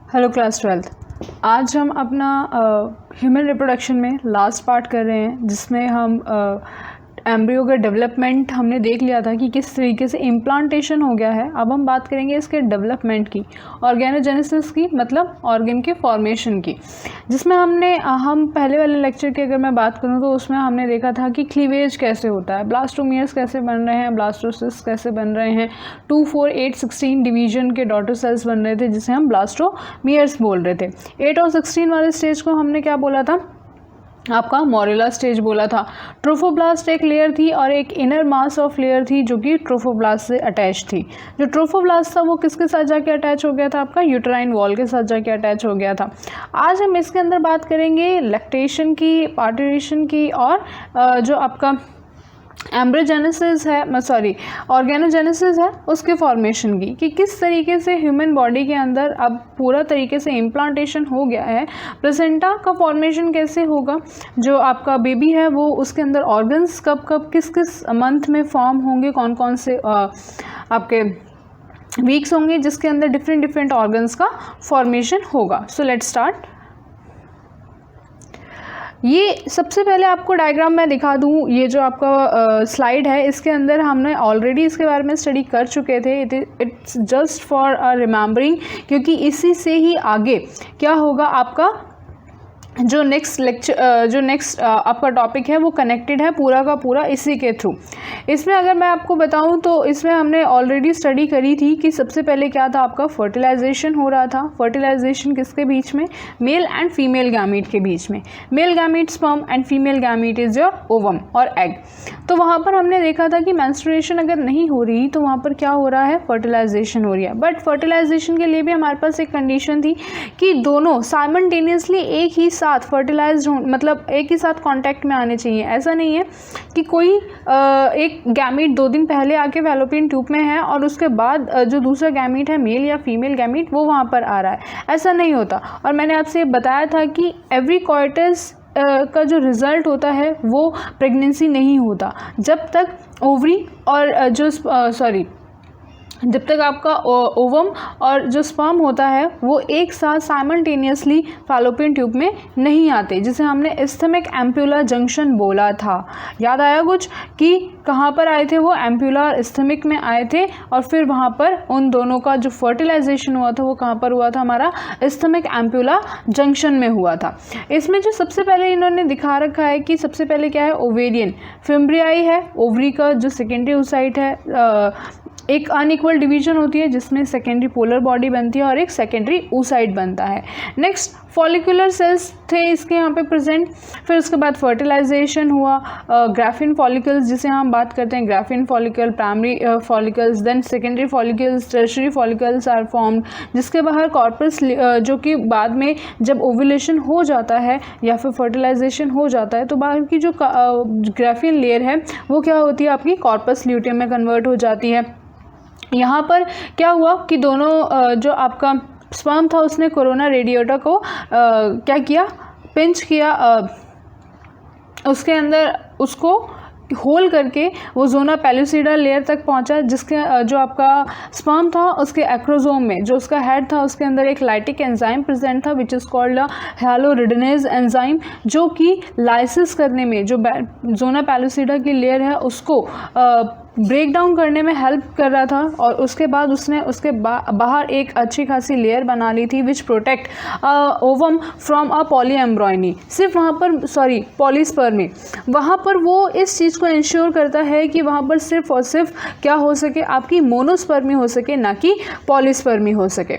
Hello class 12th। आज हम अपना ह्यूमन रिप्रोडक्शन में लास्ट पार्ट कर रहे हैं, जिसमें हम एम्ब्रियो का डेवलपमेंट हमने देख लिया था कि किस तरीके से इम्प्लांटेशन हो गया है। अब हम बात करेंगे इसके डेवलपमेंट की, ऑर्गेनोजेनेसिस की, मतलब ऑर्गन के फॉर्मेशन की, जिसमें हम पहले वाले लेक्चर की अगर मैं बात करूं तो उसमें हमने देखा था कि क्लीवेज कैसे होता है, ब्लास्टोमियर्स कैसे बन रहे हैं, ब्लास्टोसिस्ट कैसे बन रहे हैं, 2, 4, 8, 16 डिवीजन के डॉटर सेल्स बन रहे थे जिसे हम ब्लास्टोमियर्स बोल रहे थे। 8 और 16 वाले स्टेज को हमने क्या बोला था, आपका मॉरुला स्टेज बोला था। ट्रोफोब्लास्ट एक लेयर थी और एक इनर मास ऑफ लेयर थी जो कि ट्रोफोब्लास्ट से अटैच थी। जो ट्रोफोब्लास्ट था वो किसके साथ जाके अटैच हो गया था, आपका यूटेराइन वॉल के साथ जाके अटैच हो गया था। आज हम इसके अंदर बात करेंगे लैक्टेशन की, पार्टुरेशन की और जो आपका एम्ब्रियोजेनेसिस है, ऑर्गेनोजेनेसिस है, उसके फॉर्मेशन की, कि किस तरीके से ह्यूमन बॉडी के अंदर अब पूरा तरीके से इम्प्लांटेशन हो गया है। प्लेसेंटा का फॉर्मेशन कैसे होगा, जो आपका बेबी है वो उसके अंदर ऑर्गन्स कब कब किस किस मंथ में फॉर्म होंगे, कौन कौन से आपके वीक्स होंगे जिसके अंदर डिफरेंट ऑर्गन्स का फॉर्मेशन होगा। So let's start. ये सबसे पहले आपको डायग्राम मैं दिखा दूँ, ये जो आपका स्लाइड है इसके अंदर हमने ऑलरेडी इसके बारे में स्टडी कर चुके थे। इट्स जस्ट फॉर रिमेम्बरिंग, क्योंकि इसी से ही आगे क्या होगा, आपका जो नेक्स्ट आपका टॉपिक है वो कनेक्टेड है पूरा का पूरा इसी के थ्रू। इसमें अगर मैं आपको बताऊं तो इसमें हमने ऑलरेडी स्टडी करी थी कि सबसे पहले क्या था, आपका फर्टिलाइजेशन हो रहा था। फर्टिलाइजेशन किसके बीच में, मेल एंड फीमेल गैमीट के बीच में। Male gamete sperm and female gamete is your ovum और एग। तो वहाँ पर हमने देखा था कि मेंस्ट्रुएशन अगर नहीं हो रही तो वहाँ पर क्या हो रहा है, फर्टिलाइजेशन हो रही है। बट फर्टिलाइजेशन के लिए भी हमारे पास एक कंडीशन थी कि दोनों साइमल्टेनियसली एक ही फर्टिलाइज्ड हो, मतलब एक ही साथ कांटेक्ट में आने चाहिए। ऐसा नहीं है कि कोई एक गैमीट 2 दिन पहले आके फैलोपियन ट्यूब में है और उसके बाद जो दूसरा गैमीट है, मेल या फीमेल गैमीट, वो वहाँ पर आ रहा है। ऐसा नहीं होता। और मैंने आपसे बताया था कि एवरी कोइटस का जो रिज़ल्ट होता है वो प्रेगनेंसी नहीं होता जब तक ओवरी और जब तक आपका ओवम और जो स्पर्म होता है वो एक साथ साइमल्टेनियसली फैलोपियन ट्यूब में नहीं आते, जिसे हमने इस्थमिक एम्प्यूला जंक्शन बोला था। याद आया कुछ कि कहाँ पर आए थे वो, एम्प्यूला और इस्थमिक में आए थे, और फिर वहाँ पर उन दोनों का जो फर्टिलाइजेशन हुआ था वो कहाँ पर हुआ था, हमारा इस्थमिक एम्प्यूला जंक्शन में हुआ था। इसमें जो सबसे पहले इन्होंने दिखा रखा है कि सबसे पहले क्या है, ओवेरियन फिम्ब्रियाई है, ओवरी का जो सेकेंडरी oocyte है, एक अनइक्वल डिवीजन होती है जिसमें सेकेंडरी पोलर बॉडी बनती है और एक सेकेंडरी oocyte बनता है। नेक्स्ट फॉलिकुलर सेल्स थे इसके यहाँ पे प्रेजेंट। फिर उसके बाद फर्टिलाइजेशन हुआ, ग्राफिन फॉलिकल्स जिसे हम बात करते हैं, graafian follicle, primary follicles, then secondary follicles, tertiary follicles are formed, जिसके बाहर कॉर्पस जो कि बाद में जब ओव्यूलेशन हो जाता है या फिर फर्टिलाइजेशन हो जाता है तो बाहर की जो ग्राफिन लेयर है वो क्या होती है, आपकी कॉर्पस ल्यूटियम में कन्वर्ट हो जाती है। यहाँ पर क्या हुआ कि दोनों जो आपका स्पर्म था उसने कोरोना रेडिएटा को क्या किया, पिंच किया, उसके अंदर उसको होल करके वो जोना पेलुसिडा लेयर तक पहुंचा, जिसके जो आपका स्पर्म था उसके एक्रोजोम में जो उसका हेड था उसके अंदर एक लाइटिक एंजाइम प्रेजेंट था विच इज़ कॉल्ड हैलोरिडनेज एंजाइम, जो कि लाइसिस करने में जो जोना पेलुसिडा की लेयर है उसको ब्रेक डाउन करने में हेल्प कर रहा था। और उसके बाद उसने उसके बाहर एक अच्छी खासी लेयर बना ली थी which protect ovum from a polyembryony. सिर्फ वहाँ पर पॉलीस्पर्मी, वहाँ पर वो इस चीज़ को इंश्योर करता है कि वहाँ पर सिर्फ और सिर्फ क्या हो सके, आपकी मोनोस्पर्मी हो सके, ना कि पॉलीस्पर्मी हो सके।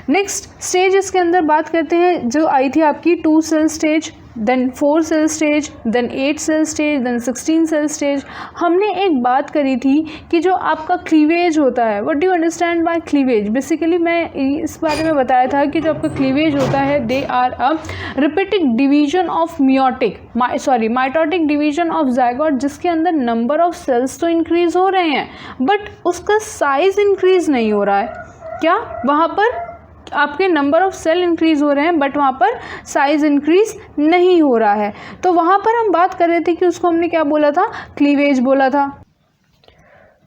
नेक्स्ट स्टेज इसके अंदर बात करते हैं जो आई थी आपकी 2 cell stage, then 4 cell stage, then 8 cell stage, then 16 cell stage. हमने एक बात करी थी कि जो आपका क्लीवेज होता है, what do you understand by cleavage. Basically मैं इस बारे में बताया था कि जो आपका क्लीवेज होता है they are a repeated division of mitotic division of zygote, जिसके अंदर नंबर ऑफ सेल्स तो इंक्रीज हो रहे हैं बट उसका साइज इंक्रीज नहीं हो रहा है। क्या वहाँ पर आपके नंबर ऑफ सेल इंक्रीज हो रहे हैं बट वहाँ पर साइज इंक्रीज नहीं हो रहा है। तो वहाँ पर हम बात कर रहे थे कि उसको हमने क्या बोला था, क्लीवेज बोला था।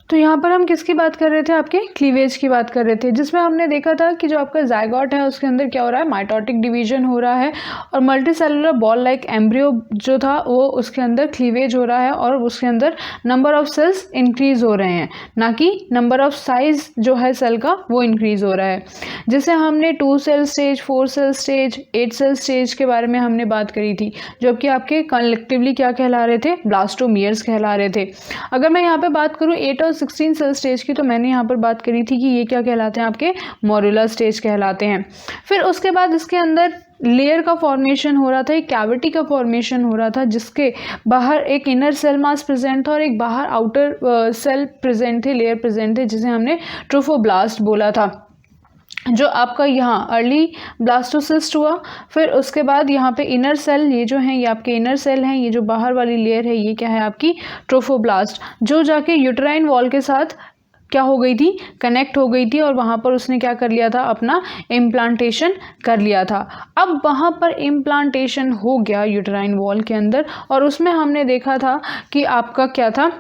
तो यहाँ पर हम किसकी बात कर रहे थे, आपके क्लीवेज की बात कर रहे थे, जिसमें हमने देखा था कि जो आपका जायगोट है उसके अंदर क्या हो रहा है, माइटोटिक डिवीजन हो रहा है और मल्टीसेलुलर बॉल लाइक एम्ब्रियो जो था वो उसके अंदर क्लीवेज हो रहा है और उसके अंदर नंबर ऑफ सेल्स इंक्रीज हो रहे हैं, ना कि नंबर ऑफ साइज जो है सेल का वो इंक्रीज हो रहा है। जैसे हमने 2 cell stage, 4 cell stage, 8 cell stage के बारे में हमने बात करी थी, जबकि आपके कलेक्टिवली क्या कहला रहे थे, ब्लास्टोमियर्स कहला रहे थे। अगर मैं यहाँ पे बात करूँ 8 और 16 सेल स्टेज की, तो मैंने यहाँ पर बात करी थी कि ये क्या कहलाते हैं, आपके मोरुला स्टेज कहलाते हैं। फिर उसके बाद इसके अंदर लेयर का फॉर्मेशन हो रहा था, एक कैविटी का फॉर्मेशन हो रहा था, जिसके बाहर एक इनर सेल मास प्रेजेंट था और एक बाहर आउटर सेल प्रेजेंट थे, लेयर प्रेजेंट थे, जिसे हमने ट्रोफोब्लास्ट बोला था। जो आपका यहाँ अर्ली ब्लास्टोसिस्ट हुआ, फिर उसके बाद यहाँ पे इनर सेल, ये जो हैं ये आपके इनर सेल हैं, ये जो बाहर वाली लेयर है ये क्या है, आपकी ट्रोफोब्लास्ट, जो जाके यूट्राइन वॉल के साथ क्या हो गई थी, कनेक्ट हो गई थी और वहाँ पर उसने क्या कर लिया था, अपना इम्प्लांटेशन कर लिया था। अब वहाँ पर इम्प्लांटेशन हो गया यूट्राइन वॉल के अंदर और उसमें हमने देखा था कि आपका क्या था,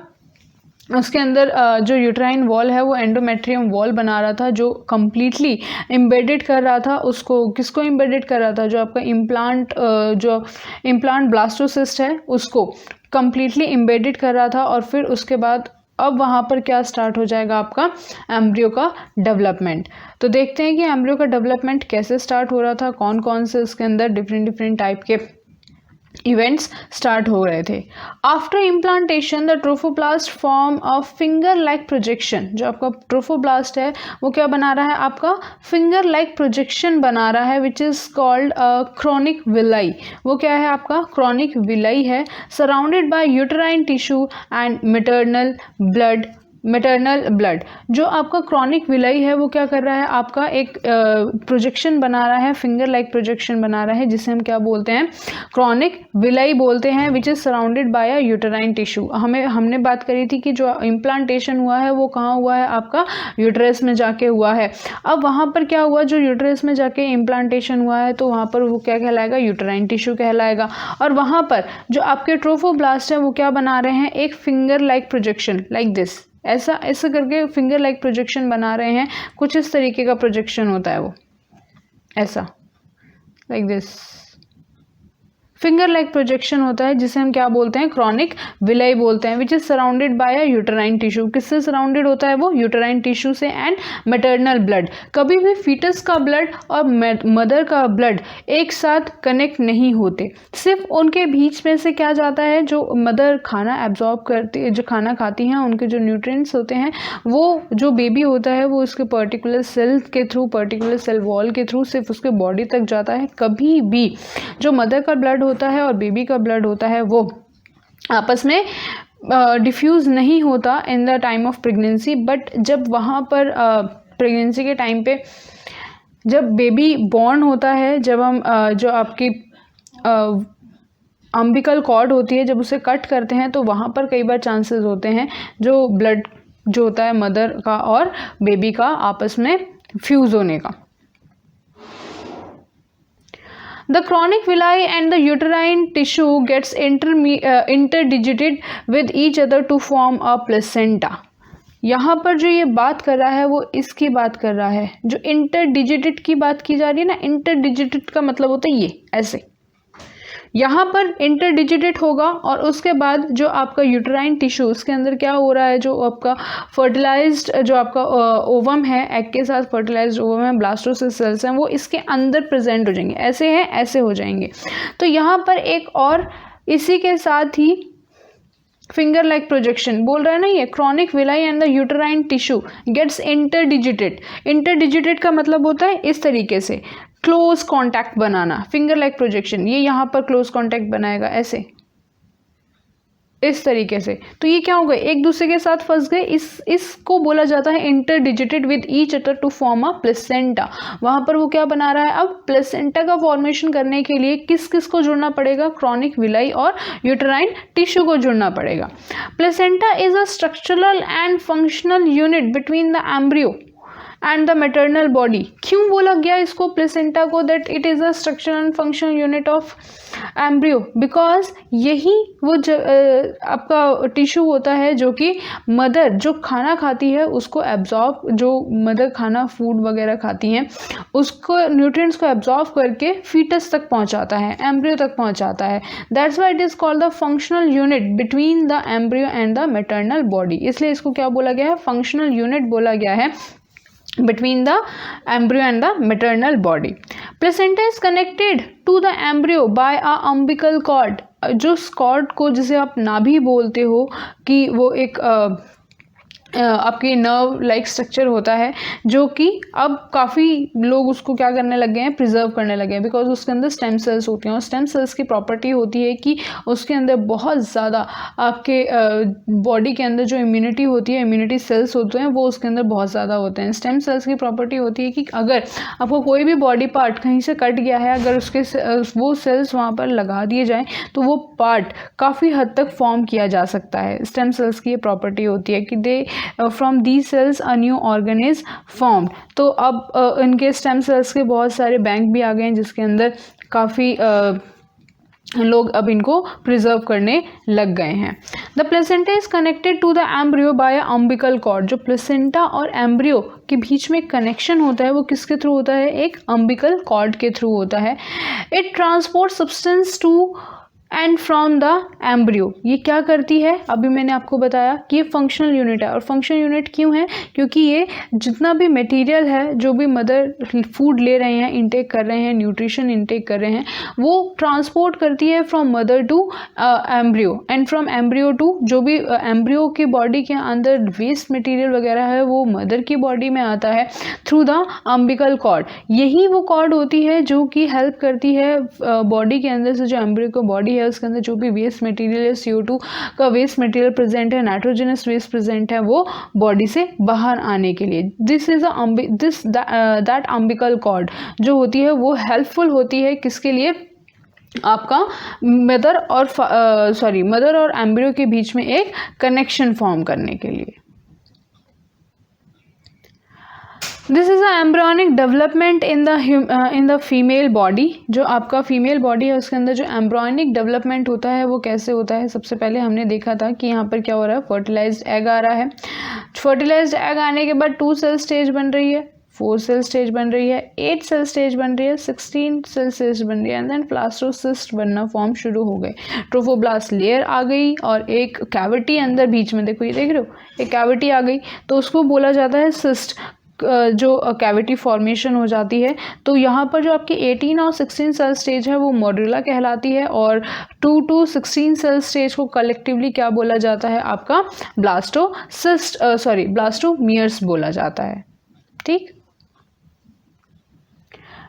उसके अंदर जो यूट्राइन वॉल है वो एंडोमेट्रियम वॉल बना रहा था, जो कम्प्लीटली एम्बेडेड कर रहा था उसको, किसको एम्बेडेड कर रहा था, जो आपका इम्प्लांट ब्लास्टोसिस्ट है उसको कम्प्लीटली एम्बेडेड कर रहा था। और फिर उसके बाद अब वहाँ पर क्या स्टार्ट हो जाएगा, आपका एम्ब्रियो का डेवलपमेंट। तो देखते हैं कि एम्ब्रियो का डेवलपमेंट कैसे स्टार्ट हो रहा था, कौन कौन से उसके अंदर डिफरेंट टाइप के इवेंट्स स्टार्ट हो रहे थे। After implantation the trophoblast form a finger like projection, जो आपका ट्रोफोब्लास्ट है वो क्या बना रहा है, आपका फिंगर लाइक प्रोजेक्शन बना रहा है, which is called chronic villi. वो क्या है, आपका क्रॉनिक विलाई है, surrounded by uterine tissue and maternal blood. जो आपका क्रॉनिक विलाई है वो क्या कर रहा है, आपका एक प्रोजेक्शन बना रहा है, फिंगर लाइक प्रोजेक्शन बना रहा है, जिसे हम क्या बोलते हैं, क्रॉनिक विलाई बोलते हैं, which is surrounded by a uterine tissue. हमने बात करी थी कि जो इम्प्लांटेशन हुआ है वो कहाँ हुआ है, आपका यूट्रस में जाके हुआ है। अब वहाँ पर क्या हुआ, जो यूट्रस में जाके इम्प्लांटेशन हुआ है तो वहाँ पर वो क्या कहलाएगा, यूटेराइन टिश्यू कहलाएगा। और वहाँ पर जो आपके ट्रोफोब्लास्ट है वो क्या बना रहे हैं, एक finger like projection like this, ऐसा करके फिंगर लाइक प्रोजेक्शन बना रहे हैं। कुछ इस तरीके का प्रोजेक्शन होता है, वो ऐसा like this finger like projection होता है, जिसे हम क्या बोलते हैं, क्रॉनिक विलाई बोलते हैं, which is surrounded by a uterine tissue. किससे सराउंडेड होता है वो, यूटेराइन टिश्यू से एंड मैटरनल ब्लड। कभी भी फीटस का ब्लड और मदर का ब्लड एक साथ कनेक्ट नहीं होते, सिर्फ उनके बीच में से क्या जाता है, जो मदर खाना एब्जॉर्ब करती है, जो खाना खाती हैं, उनके जो न्यूट्रिएंट्स होते हैं वो जो बेबी होता है वो उसके पर्टिकुलर सेल के थ्रू, पर्टिकुलर सेल वॉल के थ्रू सिर्फ उसके बॉडी तक जाता है। कभी भी जो मदर का ब्लड होता है और बेबी का ब्लड होता है वो आपस में डिफ्यूज़ नहीं होता in the time of pregnancy. But जब वहाँ पर प्रेगनेंसी के टाइम पे जब बेबी बॉर्न होता है, जब हम जो आपकी अम्बिकल कॉर्ड होती है जब उसे कट करते हैं, तो वहाँ पर कई बार चांसेस होते हैं जो ब्लड जो होता है मदर का और बेबी का आपस में फ्यूज़ होने का। The chronic villi and the uterine tissue gets interdigited with each other to form a placenta. यहाँ पर जो ये बात कर रहा है वो इसकी बात कर रहा है, जो इंटरडिजिटेड की बात की जा रही है ना, इंटरडिजिटेड का मतलब होता है ये ऐसे, यहाँ पर इंटरडिजिटेड होगा और उसके बाद जो आपका यूटेराइन टिश्यू उसके अंदर क्या हो रहा है, जो आपका फर्टिलाइज्ड जो आपका ओवम है, एग के साथ फर्टिलाइज्ड ओवम है, ब्लास्टोसिस्ट सेल्स हैं, वो इसके अंदर प्रेजेंट हो जाएंगे, ऐसे हैं ऐसे हो जाएंगे। तो यहाँ पर एक और इसी के साथ ही फिंगर लाइक प्रोजेक्शन बोल रहा है ना, ये chorionic villi and the uterine tissue gets interdigitated. Interdigitated का मतलब होता है इस तरीके से क्लोज कांटेक्ट बनाना, फिंगर लाइक प्रोजेक्शन, ये यहाँ पर क्लोज कांटेक्ट बनाएगा ऐसे इस तरीके से। तो ये क्या हो गए, एक दूसरे के साथ फंस गए, इसको बोला जाता है interdigitated with each other to form a placenta. वहाँ पर वो क्या बना रहा है, अब प्लेसेंटा का फॉर्मेशन करने के लिए किस किस को जुड़ना पड़ेगा, क्रॉनिक विलाई और यूटेराइन टिश्यू को जुड़ना पड़ेगा। Placenta is a structural and functional unit between the embryo and the maternal body. क्यों बोला गया इसको प्लेसेंटा को that it is a structural and functional unit of embryo? Because यही वो आपका टिश्यू होता है जो कि मदर जो खाना खाती है उसको एब्जॉर्ब, जो मदर खाना फूड वगैरह खाती हैं उसको न्यूट्रिएंट्स को एब्जॉर्ब करके फीटस तक पहुंचाता है, एम्ब्रियो तक पहुंचाता है। That's why it is called the functional unit between the embryo and the maternal body. इसलिए इसको क्या बोला गया है? फंक्शनल यूनिट बोला गया है between the embryo and the maternal body. Placenta is connected to the embryo by a umbilical cord. जो cord को जिसे आप नाभि बोलते हो कि वो एक आपके नर्व लाइक स्ट्रक्चर होता है जो कि अब काफ़ी लोग उसको क्या करने लग गए हैं? प्रिजर्व करने लगे हैं, बिकॉज उसके अंदर स्टेम सेल्स होती हैं और स्टेम सेल्स की प्रॉपर्टी होती है कि उसके अंदर बहुत ज़्यादा आपके बॉडी के अंदर जो इम्यूनिटी होती है, इम्यूनिटी सेल्स होते हैं वो उसके अंदर बहुत ज़्यादा होते हैं। स्टेम सेल्स की प्रॉपर्टी होती है कि अगर आपको कोई भी बॉडी पार्ट कहीं से कट गया है, अगर उसके वो सेल्स वहाँ पर लगा दिए जाएँ तो वो पार्ट काफ़ी हद तक फॉर्म किया जा सकता है। स्टेम सेल्स की ये प्रॉपर्टी होती है कि they from the cells a new organ is formed. तो अब इनके स्टेम सेल्स के बहुत सारे बैंक भी आ गए हैं जिसके अंदर काफ़ी लोग अब इनको प्रिजर्व करने लग गए हैं। The placenta is connected to the embryo by umbilical cord. जो प्लेसेंटा और एम्ब्रियो के बीच में कनेक्शन होता है वो किसके थ्रू होता है? एक अम्बिकल कॉर्ड के थ्रू होता है। It transport substance to and from the embryo. ये क्या करती है? अभी मैंने आपको बताया कि ये फंक्शनल यूनिट है। और फंक्शनल यूनिट क्यों है? क्योंकि ये जितना भी मटेरियल है, जो भी मदर फूड ले रहे हैं, इंटेक कर रहे हैं, न्यूट्रिशन इंटेक कर रहे हैं, वो ट्रांसपोर्ट करती है from mother to embryo and from embryo to जो भी एम्ब्रियो की बॉडी के अंदर वेस्ट मटेरियल वगैरह है वो मदर की बॉडी में आता है थ्रू द अम्बिकल कॉर्ड। यही वो कॉर्ड होती है जो कि हेल्प करती है बॉडी के अंदर से, जो एम्ब्रियो की बॉडी है उसके अंदर जो भी वेस्ट मटेरियल है, CO2 का वेस्ट मटेरियल प्रेजेंट है, नाइट्रोजनस वेस्ट प्रेजेंट है, वो बॉडी से बाहर आने के लिए this is that umbilical cord जो होती है वो हेल्पफुल होती है किसके लिए? आपका मदर और एम्ब्रियो के बीच में एक कनेक्शन फॉर्म करने के लिए। This is a embryonic development in the female body. जो आपका फीमेल बॉडी है उसके अंदर जो एम्ब्रियोनिक डेवलपमेंट होता है वो कैसे होता है? सबसे पहले हमने देखा था कि यहाँ पर क्या हो रहा है? फर्टिलाइज्ड एग आ रहा है। फर्टिलाइज्ड एग आने के बाद 2 सेल स्टेज बन रही है, 4 सेल स्टेज बन रही है, 8 सेल स्टेज बन रही है, 16 सेल स्टेज बन रही है एंड देन ब्लास्टोसिस्ट बनना फॉर्म शुरू हो गए। ट्रोफोब्लास्ट लेयर आ गई और एक कैविटी अंदर बीच में, देखो ये देख रहे हो, एक कैविटी आ गई तो उसको बोला जाता है सिस्ट, जो कैविटी फॉर्मेशन हो जाती है। तो यहाँ पर जो आपकी 18 और 16 सेल स्टेज है वो मॉड्यूला कहलाती है और 2 to 16 सेल स्टेज को कलेक्टिवली क्या बोला जाता है? आपका ब्लास्टोमियर्स बोला जाता है। ठीक,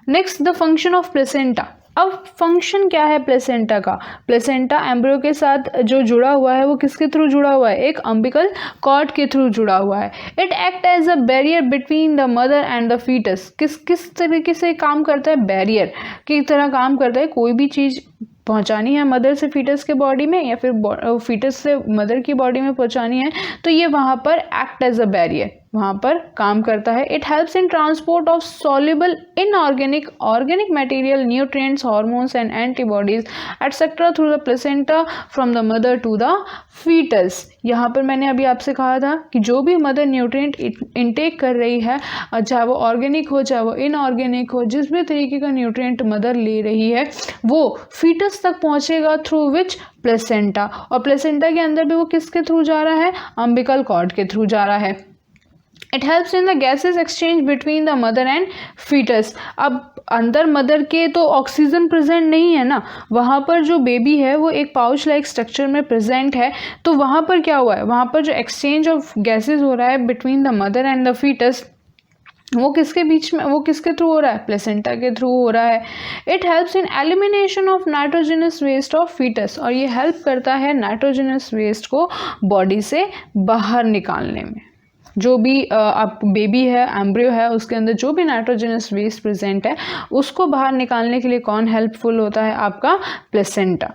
next the function of placenta. अब फंक्शन क्या है प्लेसेंटा का? प्लेसेंटा एम्ब्रियो के साथ जो जुड़ा हुआ है वो किसके थ्रू जुड़ा हुआ है? एक अम्बिकल कॉर्ड के थ्रू जुड़ा हुआ है। It act as a barrier between the mother and the foetus. किस तरीके से काम करता है? बैरियर की तरह काम करता है। कोई भी चीज़ पहुंचानी है मदर से फीटस के बॉडी में या फिर फीटस से मदर की बॉडी में पहुंचानी है तो ये वहाँ पर एक्ट एज अ बैरियर वहाँ पर काम करता है। It helps in transport of soluble inorganic, organic material, nutrients, hormones and antibodies etcetera through the placenta from the mother to the foetus. यहाँ पर मैंने अभी आपसे कहा था कि जो भी मदर न्यूट्रिएंट इंटेक कर रही है, चाहे वो ऑर्गेनिक हो चाहे वो इनऑर्गेनिक हो, जिस भी तरीके का न्यूट्रिएंट मदर ले रही है वो फीटस तक पहुँचेगा थ्रू विच? प्लेसेंटा। और प्लेसेंटा के अंदर भी वो किसके थ्रू जा रहा है? अम्बिकल कॉर्ड के थ्रू जा रहा है। It helps in the gases exchange between the mother and foetus. अब अंदर मदर के तो ऑक्सीजन प्रेजेंट नहीं है ना, वहाँ पर जो बेबी है वो एक पाउच लाइक स्ट्रक्चर में प्रेजेंट है। तो वहाँ पर क्या हुआ है? वहाँ पर जो एक्सचेंज ऑफ गैसेज हो रहा है between the mother and the foetus वो किसके बीच में, वो किसके थ्रू हो रहा है? प्लेसेंटा के थ्रू हो रहा है। It helps in elimination of nitrogenous waste of foetus. और ये हेल्प करता है नाइट्रोजनस वेस्ट को बॉडी से बाहर निकालने में। जो भी आप बेबी है, एम्ब्रियो है, उसके अंदर जो भी नाइट्रोजनस वेस्ट प्रेजेंट है उसको बाहर निकालने के लिए कौन हेल्पफुल होता है? आपका placenta.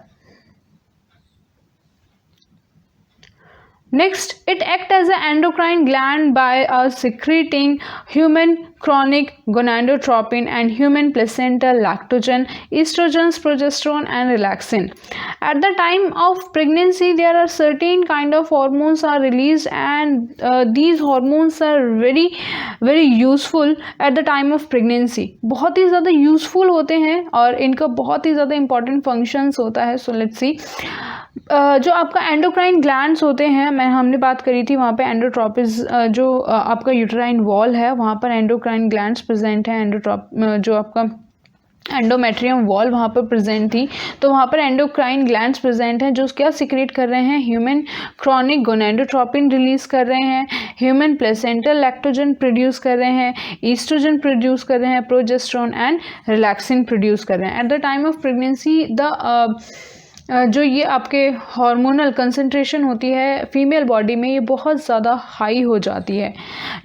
Next, it acts as an endocrine gland by secreting human chronic gonadotropin and human placental lactogen, estrogens, progesterone, and relaxin. At the time of pregnancy, there are certain kind of hormones are released, and these hormones are very useful at the time of pregnancy. बहुत ही ज़्यादा useful होते हैं और इनका बहुत ही ज़्यादा important functions होता है. सो लेट्स सी, जो आपका एंडोक्राइन ग्लैंड्स होते हैं, हमने बात करी थी वहाँ पे एंडोट्रोपिस, जो आपका यूटेराइन वॉल है वहाँ पर एंडोक्राइन ग्लैंड्स प्रेजेंट है. जो आपका एंडोमेट्रियम वॉल वहाँ पर प्रेजेंट थी, तो वहाँ पर एंडोक्राइन ग्लैंड्स प्रेजेंट हैं जो क्या सिक्रेट कर रहे हैं, ह्यूमन क्रॉनिक गोनाडोट्रोपिन रिलीज कर रहे हैं, ह्यूमन प्लेसेंटल लैक्टोजन प्रोड्यूस कर रहे हैं, ईस्ट्रोजन प्रोड्यूस कर रहे हैं, प्रोजेस्टेरोन एंड रिलैक्सिन प्रोड्यूस कर रहे हैं. Eight the time of pregnancy जो ये आपके हार्मोनल कंसंट्रेशन होती है फीमेल बॉडी में, ये बहुत ज़्यादा हाई हो जाती है.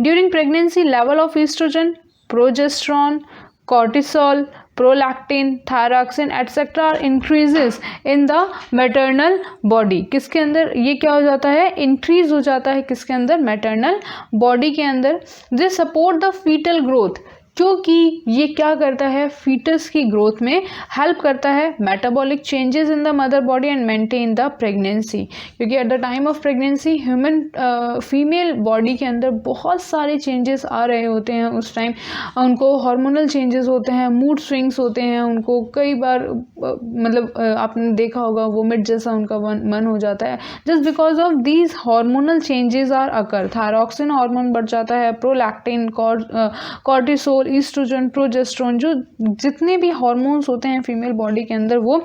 During pregnancy level of oestrogen, progesterone, cortisol, prolactin, thyroxine etcetera increases in the maternal body. किसके अंदर ये क्या हो जाता है, इंक्रीज हो जाता है किसके अंदर, मैटरनल बॉडी के अंदर. This support the foetal growth, क्योंकि ये क्या करता है, फीटस की ग्रोथ में हेल्प करता है. Metabolic changes in the mother body and maintain the pregnancy, क्योंकि at the time of pregnancy human female body के अंदर बहुत सारे चेंजेस आ रहे होते हैं. उस टाइम उनको हार्मोनल चेंजेस होते हैं, मूड स्विंग्स होते हैं, उनको कई बार आपने देखा होगा वोमिट जैसा उनका मन हो जाता है. Just because of these hormonal changes are occur. Thyroxine hormone बढ़ जाता है, प्रोलैक्टिन, कॉर्टिसोल, ईस्ट्रोजन, प्रोजेस्टेरोन, जो जितने भी हार्मोन्स होते हैं फीमेल बॉडी के अंदर वो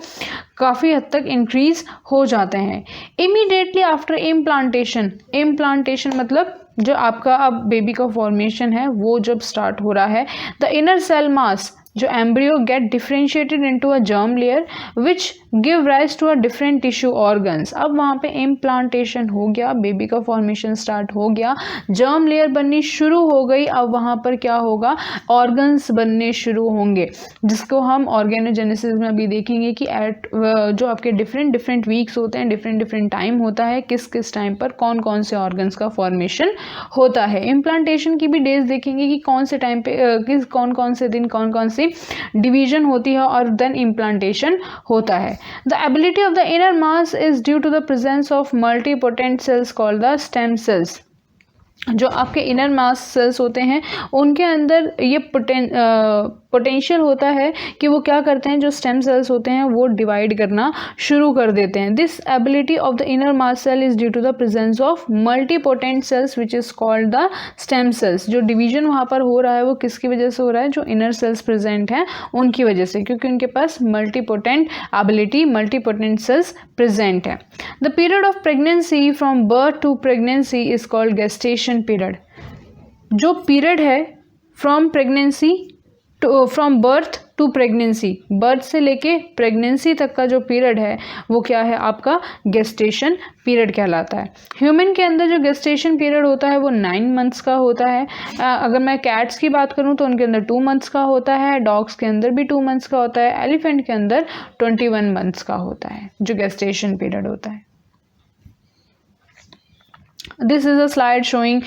काफ़ी हद तक इंक्रीज हो जाते हैं. इमीडिएटली आफ्टर इम्प्लांटेशन, इम्प्लांटेशन मतलब जो आपका अब बेबी का फॉर्मेशन है वो जब स्टार्ट हो रहा है, द इनर सेल मास, जो embryo get differentiated into a germ layer which give rise to a different tissue organs. अब वहाँ पे इम्प्लांटेशन हो गया, बेबी का फॉर्मेशन स्टार्ट हो गया, जर्म लेयर बननी शुरू हो गई. अब वहाँ पर क्या होगा, ऑर्गन्स बनने शुरू होंगे, जिसको हम ऑर्गेनोजेनेसिस में अभी देखेंगे कि एट जो आपके डिफरेंट वीक्स होते हैं, डिफरेंट टाइम होता है, किस टाइम पर कौन से ऑर्गन्स का फॉर्मेशन होता है. इम्प्लांटेशन की भी डेज देखेंगे कि कौन से टाइम पे कौन से दिन कौन सी डिवीजन होती है और देन इम्प्लांटेशन होता है. The ability of the inner mass is due to the presence of multipotent cells called the stem cells. जो आपके इनर मास सेल्स होते हैं उनके अंदर ये पोटेंशियल होता है कि वो क्या करते हैं, जो स्टेम सेल्स होते हैं वो डिवाइड करना शुरू कर देते हैं. This ability of the inner mass cell is due to the presence of multipotent cells which is called the stem cells. जो डिवीजन वहाँ पर हो रहा है वो किसकी वजह से हो रहा है, जो इनर सेल्स प्रेजेंट हैं उनकी वजह से, क्योंकि उनके पास multipotent ability, multipotent cells present है. The period of pregnancy from birth to pregnancy is called gestation period. जो पीरियड है from pregnancy from birth to pregnancy, birth से लेके प्रेगनेंसी तक का जो पीरियड है वो क्या है, आपका गेस्टेशन पीरियड कहलाता है. ह्यूमन के अंदर जो गेस्टेशन पीरियड होता है वो 9 मंथ्स का होता है. अगर मैं कैट्स की बात करूं तो उनके अंदर 2 मंथ्स का होता है, डॉग्स के अंदर भी 2 मंथ्स का होता है, एलिफेंट के अंदर 21 मंथ्स का होता है जो गेस्टेशन पीरियड होता है. This is a slide showing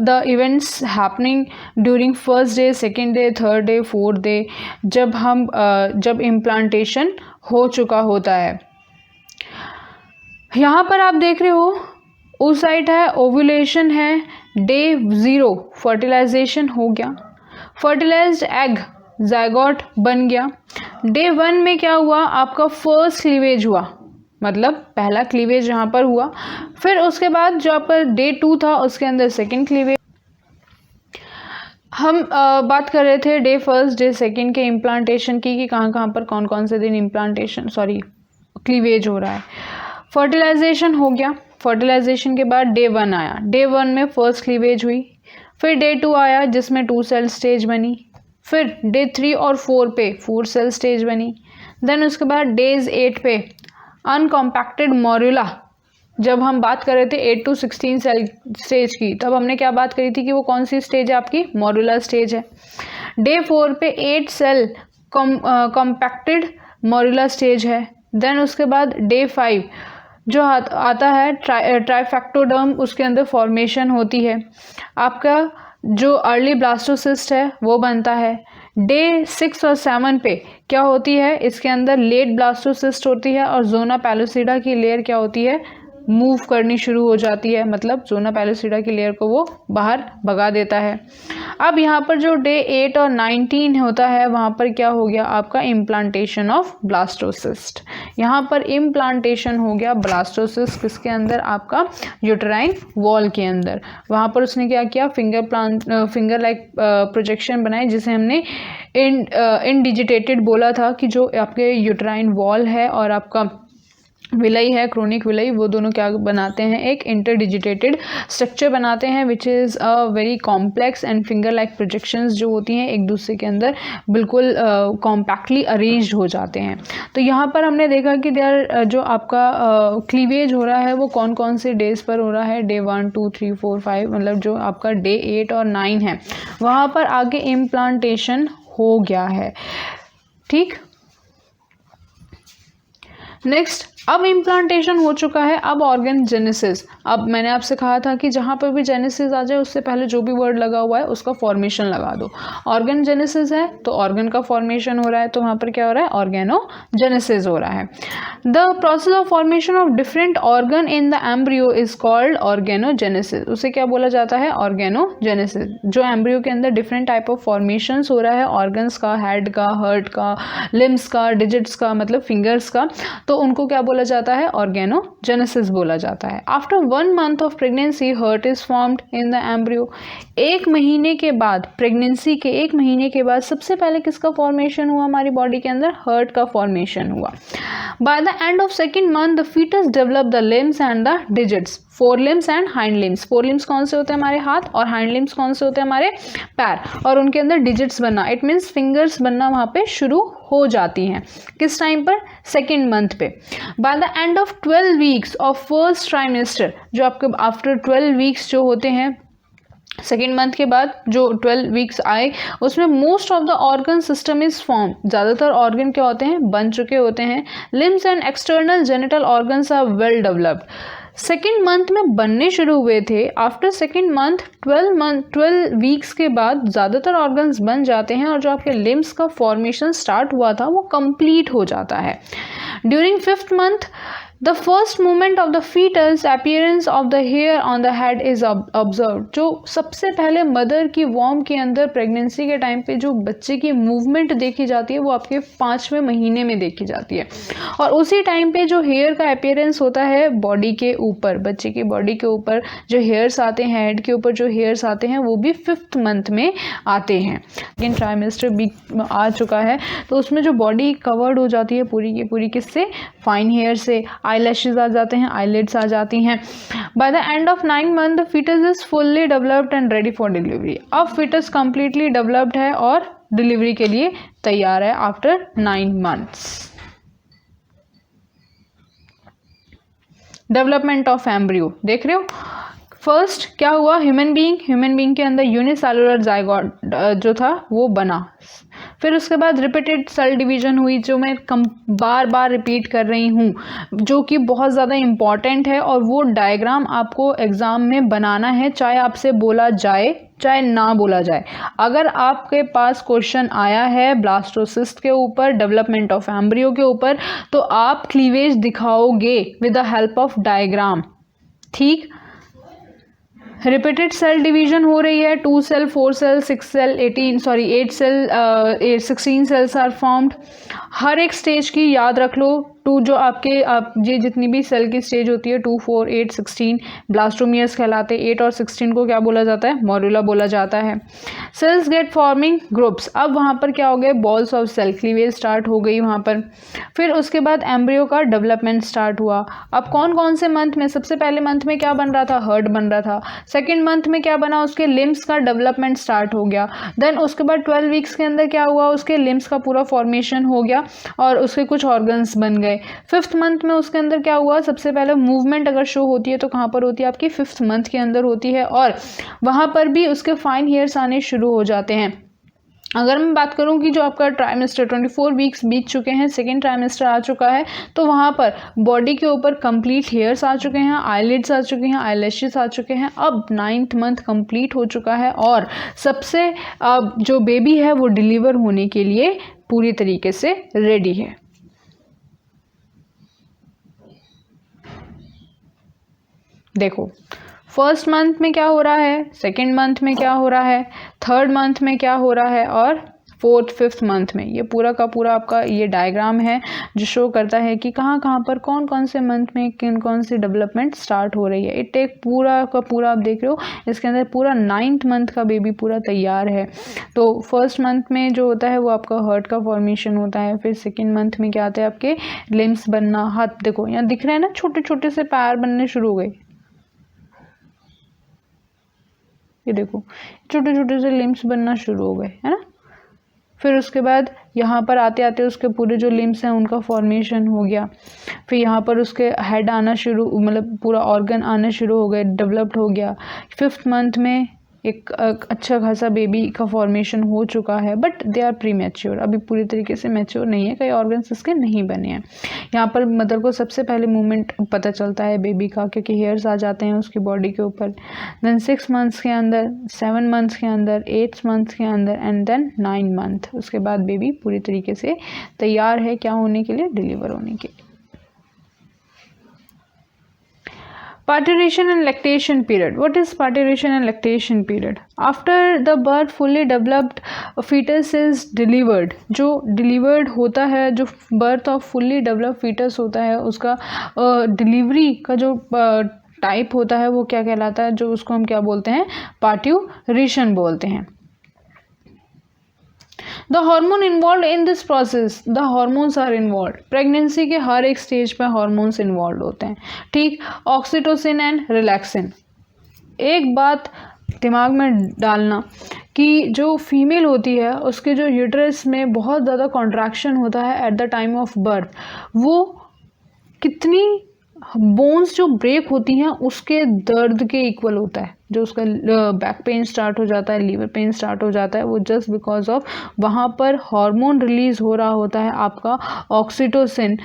the events happening during first day, second day, third day, fourth day, जब इम्प्लांटेशन हो चुका होता है. यहाँ पर आप देख रहे हो उस साइड है ओव्यूलेशन है, डे 0 फर्टिलाइजेशन हो गया, फर्टिलाइज्ड एग जायगोट बन गया. डे 1 में क्या हुआ, आपका फर्स्ट क्लीवेज हुआ, मतलब पहला क्लीवेज यहाँ पर हुआ. फिर उसके बाद जो आपका डे 2 था उसके अंदर सेकेंड क्लीवेज. हम बात कर रहे थे डे 1, डे 2 के इम्प्लांटेशन की कि कहाँ पर कौन से दिन क्लीवेज हो रहा है. फर्टिलाइजेशन हो गया, फर्टिलाइजेशन के बाद डे 1 आया, डे 1 में फर्स्ट क्लीवेज हुई. फिर डे 2 आया जिसमें 2 सेल स्टेज बनी. फिर डे 3 और 4 पे 4 सेल स्टेज बनी. देन उसके बाद डेज 8 पे अनकॉम्पैक्टेड मॉर्यूला. जब हम बात कर रहे थे 8 to 16 सेल स्टेज की, तब हमने क्या बात करी थी कि वो कौन सी स्टेज है, आपकी मॉर्यूला स्टेज है. डे 4 पे 8 सेल कॉम्पैक्टेड मॉर्यूला स्टेज है. देन उसके बाद डे 5 जो आता है ट्राइफैक्टोडर्म, उसके अंदर फॉर्मेशन होती है। आपका जो अर्ली ब्लास्टोसिस्ट है वो बनता है। डे 6 और 7 पे क्या होती है, इसके अंदर लेट ब्लास्टोसिस्ट होती है और जोना पैलोसिडा की लेयर क्या होती है, मूव करनी शुरू हो जाती है, मतलब जोना पैलोसिडा की लेयर को वो बाहर भगा देता है। अब यहाँ पर जो डे 8 और 19 होता है वहाँ पर क्या हो गया आपका इम्प्लांटेशन ऑफ ब्लास्टोसिस्ट। यहाँ पर इम्प्लांटेशन हो गया ब्लास्टोसिस्ट किसके अंदर, आपका यूटेराइन वॉल के अंदर। वहाँ पर उसने क्या किया, फिंगर लाइक प्रोजेक्शन बनाए, जिसे हमने इंडिजिटेटेड बोला था कि जो आपके यूटेराइन वॉल है और आपका विलय है, क्रोनिक विलय, वो दोनों क्या बनाते हैं, एक इंटरडिजिटेटेड स्ट्रक्चर बनाते हैं which is a very complex and finger like projections जो होती हैं एक दूसरे के अंदर बिल्कुल कॉम्पैक्टली अरेंज्ड हो जाते हैं। तो यहाँ पर हमने देखा कि देयर जो आपका क्लीवेज हो रहा है वो कौन कौन से डेज पर हो रहा है, डे 1 2 3 4 5, मतलब जो आपका डे 8 और 9 है वहाँ पर आगे इम्प्लांटेशन हो गया है। ठीक, नेक्स्ट, अब इम्प्लांटेशन हो चुका है, अब ऑर्गन जेनेसिस। अब मैंने आपसे कहा था कि जहाँ पर भी जेनेसिस आ जाए उससे पहले जो भी वर्ड लगा हुआ है उसका फॉर्मेशन लगा दो। ऑर्गन जेनेसिस है तो ऑर्गन का फॉर्मेशन हो रहा है, तो वहाँ पर क्या हो रहा है, ऑर्गेनोजेनेसिस हो रहा है। The process of formation of different organ in the embryo is called organogenesis. उसे क्या बोला जाता है, ऑर्गेनोजेनेसिस। जो एम्ब्रियो के अंदर डिफरेंट टाइप ऑफ फॉर्मेशंस हो रहा है, ऑर्गन्स का, हेड का, हार्ट का, लिम्स का, डिजिट्स का, मतलब फिंगर्स का, तो उनको क्या बोला जाता है, ऑर्गेनोजेनेसिस बोला जाता है। After 1 month of pregnancy heart is formed in the embryo. 1 महीने के बाद, प्रेगनेंसी के 1 महीने के बाद सबसे पहले किसका फॉर्मेशन हुआ हमारी बॉडी के अंदर, हर्ट का फॉर्मेशन हुआ। By the end of 2nd month the foetus develop the limbs and the digits, fore limbs and hind limbs. Fore limbs कौन से होते हैं, हमारे हाथ, और हाइंड लिम्स कौन से होते हैं, हमारे पैर, और उनके अंदर डिजिट्स बनना, इट मीन्स फिंगर्स बनना वहाँ पे शुरू हो जाती हैं। किस टाइम पर, 2nd month पे। Bye the end of 12 weeks of first trimester, जो आपके आफ्टर 12 weeks जो होते हैं 2nd month के बाद जो 12 weeks आए, उसमें most of the organ system is form. ज़्यादातर ऑर्गन क्या होते हैं, बन चुके होते हैं। Limbs and external genital organs are well developed. 2nd month में बनने शुरू हुए थे। आफ्टर 2nd month 12 weeks के बाद ज़्यादातर ऑर्गन्स बन जाते हैं और जो आपके लिम्स का फॉर्मेशन स्टार्ट हुआ था वो कंप्लीट हो जाता है। During 5th month the first movement of the foetus, appearance of the hair on the head is observe. जो सबसे पहले मदर की वॉर्म के अंदर प्रेगनेंसी के टाइम पे जो बच्चे की मूवमेंट देखी जाती है वो आपके 5वें महीने में देखी जाती है, और उसी टाइम पे जो हेयर का अपीयरेंस होता है बॉडी के ऊपर, बच्चे की बॉडी के ऊपर जो हेयर्स आते हैं, हेड के ऊपर जो हेयर्स आते हैं वो भी 5th month में आते हैं। लेकिन ट्राइमेस्टर भी आ चुका है तो उसमें जो बॉडी कवर्ड हो जाती है पूरी की पूरी किससे, फाइन हेयर से। आईलैशेस आ जाते हैं, आईलिड्स आ जाती हैं। By the end of 9 month the foetus is fully developed and ready for delivery. अब फीटस कंप्लीटली डेवलप्ड है और डिलीवरी के लिए तैयार है after 9 months। Development of embryo देख रहे हो। फर्स्ट क्या हुआ, ह्यूमन बीइंग के अंदर यूनिसेलुलर जाइगोट जो था वो बना। फिर उसके बाद रिपीटेड सेल डिवीजन हुई, जो मैं बार बार रिपीट कर रही हूँ, जो कि बहुत ज़्यादा इम्पॉर्टेंट है, और वो डायग्राम आपको एग्ज़ाम में बनाना है, चाहे आपसे बोला जाए चाहे ना बोला जाए। अगर आपके पास क्वेश्चन आया है ब्लास्टोसिस्ट के ऊपर, डेवलपमेंट ऑफ एम्ब्रियो के ऊपर, तो आप क्लीवेज दिखाओगे with the help of diagram. ठीक, रिपीटेड सेल डिवीजन हो रही है, 2 cell 4 cell 8 cell 16 cells are formed. हर एक स्टेज की याद रख लो, 2 जो ये जितनी भी सेल की स्टेज होती है 2 4 8 16 ब्लास्टोमियर्स कहलाते हैं। 8 और 16 को क्या बोला जाता है, मॉड्यूला बोला जाता है। सेल्स गेट फॉर्मिंग ग्रुप्स, अब वहाँ पर क्या हो गए, balls of cell, cleavage start हो गई वहाँ पर। फिर उसके बाद एम्ब्रियो का डेवलपमेंट स्टार्ट हुआ। अब कौन कौन से मंथ में, सबसे पहले मंथ में क्या बन रहा था, हर्ट बन रहा था। 2nd month में क्या बना, उसके लिम्स का डेवलपमेंट स्टार्ट हो गया। देन उसके बाद 12 weeks के अंदर क्या हुआ, उसके लिम्स का पूरा फॉर्मेशन हो गया और उसके कुछ ऑर्गन्स बन गए। 5th month में उसके अंदर क्या हुआ, सबसे पहले मूवमेंट अगर शो होती है तो कहाँ पर होती है, आपकी 5th month के अंदर होती है, और वहाँ पर भी उसके फाइन हेयर्स आने शुरू हो जाते हैं। अगर मैं बात करूं कि जो आपका ट्राइमेस्टर 24 वीक्स बीत चुके हैं, सेकेंड ट्राइमेस्टर आ चुका है, तो वहाँ पर बॉडी के ऊपर कंप्लीट हेयर्स आ चुके हैं, आईलिड्स आ चुके हैं, आईलैशेस आ चुके हैं। अब 9th मंथ कंप्लीट हो चुका है और सबसे जो बेबी है वो डिलीवर होने के लिए पूरी तरीके से रेडी है। देखो फर्स्ट मंथ में क्या हो रहा है, सेकेंड मंथ में क्या हो रहा है, थर्ड मंथ में क्या हो रहा है और फोर्थ फिफ्थ मंथ में। ये पूरा का पूरा आपका ये डायग्राम है जो शो करता है कि कहाँ कहाँ पर कौन कौन से मंथ में किन कौन सी डेवलपमेंट स्टार्ट हो रही है। इट एक पूरा का पूरा आप देख रहे हो, इसके अंदर पूरा 9th मंथ का बेबी पूरा तैयार है। तो फर्स्ट मंथ में जो होता है वो आपका हार्ट का फॉर्मेशन होता है, फिर सेकेंड मंथ में क्या आता है आपके लिम्स बनना। हाथ देखो यहाँ दिख रहे हैं ना, छोटे छोटे से पैर बनने शुरू हो गए, ये देखो छोटे छोटे से लिम्स बनना शुरू हो गए, है ना। फिर उसके बाद यहाँ पर आते आते उसके पूरे जो लिम्स हैं उनका फॉर्मेशन हो गया। फिर यहाँ पर उसके हेड आना शुरू, मतलब पूरा ऑर्गन आना शुरू हो गए, डेवलप्ड हो गया। फिफ्थ मंथ में एक अच्छा खासा बेबी का फॉर्मेशन हो चुका है, but they are premature, अभी पूरी तरीके से मैच्योर नहीं है, कई ऑर्गन्स इसके नहीं बने हैं। यहाँ पर मदर को सबसे पहले मूवमेंट पता चलता है बेबी का, क्योंकि हेयर्स आ जाते हैं उसकी बॉडी के ऊपर। देन 6 मंथ्स के अंदर, 7 मंथ्स के अंदर, 8 मंथ्स के अंदर एंड देन 9 मंथ, उसके बाद बेबी पूरी तरीके से तैयार है क्या होने के लिए, डिलीवर होने के लिए। Parturition and lactation period. What is parturition and lactation period? After the birth, fully developed fetus is delivered. जो delivered होता है, जो birth of fully developed fetus होता है, उसका डिलीवरी का जो टाइप होता है वो क्या कहलाता है, जो उसको हम क्या बोलते हैं, पार्ट्यूरेशन बोलते हैं। The hormone involved in this process, the hormones are involved. Pregnancy के हर एक स्टेज पे हॉर्मोन्स इन्वॉल्व होते हैं, ठीक। Oxytocin and relaxin. एक बात दिमाग में डालना कि जो फीमेल होती है उसके जो यूट्रस में बहुत ज़्यादा कॉन्ट्रैक्शन होता है eight the time of birth, वो कितनी बोन्स जो ब्रेक होती हैं उसके दर्द के इक्वल होता है। जो उसका बैक पेन स्टार्ट हो जाता है, लीवर पेन स्टार्ट हो जाता है, वो जस्ट बिकॉज ऑफ वहाँ पर हार्मोन रिलीज हो रहा होता है आपका ऑक्सीटोसिन